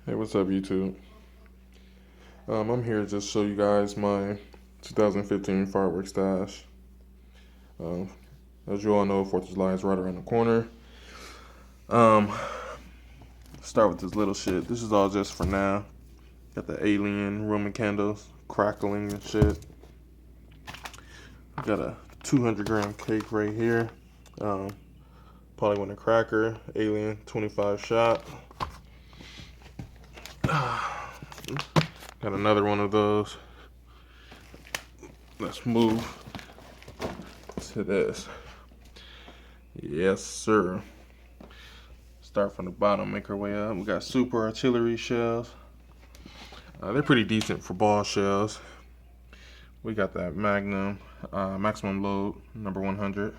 Hey, what's up, YouTube? I'm here to just show you guys my 2015 Firework Stash. Um, as you all know, 4th of July is right around the corner. Um, Start with this little shit. This is all just for now. Got the alien Roman candles crackling and shit. Got a 200-gram cake right here. Probably want a cracker, alien 25 shot. Got another one of those. Let's move to this. Yes, sir. Start from the bottom, make our way up. We got super artillery shells. They're pretty decent for ball shells. We got that Magnum, maximum load, number 100.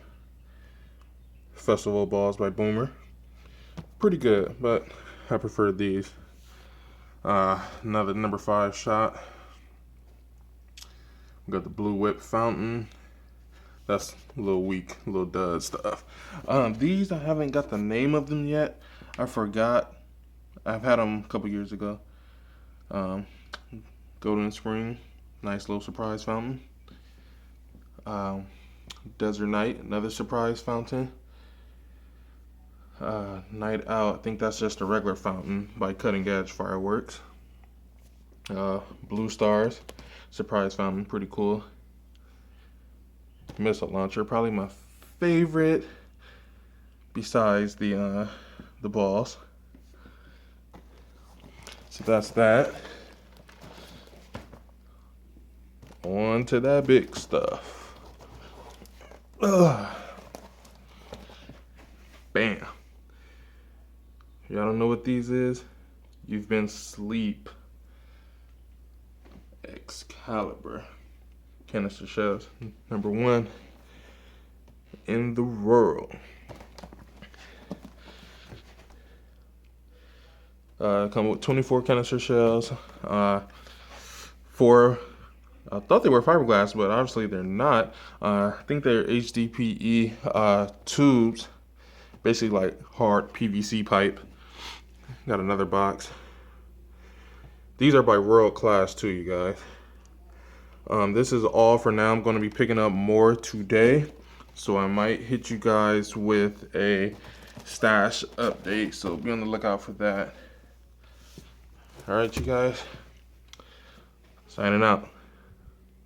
Festival balls by Boomer. Pretty good, but I prefer these. Another number 5 shot. We got the Blue Whip Fountain. That's a little weak, a little dud stuff. These, I haven't got the name of them yet. I forgot. I've had them a couple years ago. Golden Spring, nice little surprise fountain. Desert Night, another surprise fountain. Night Out, I think that's just a regular fountain by Cutting Edge Fireworks. Blue Stars, surprise fountain, pretty cool. Missile launcher, probably my favorite besides the balls. So that's that. On to that big stuff. Ugh. Bam. Y'all don't know what these is? You've been asleep. Excalibur. Canister shells. Number 1 in the world. Come with 24 canister shells. 4, I thought they were fiberglass, but obviously they're not. I think they're HDPE tubes, basically like hard PVC pipe. Got another box. These are by World Class too, you guys. This is all for now. I'm going to be picking up more today, so I might hit you guys with a stash update, so be on the lookout for that. All right, you guys, signing out.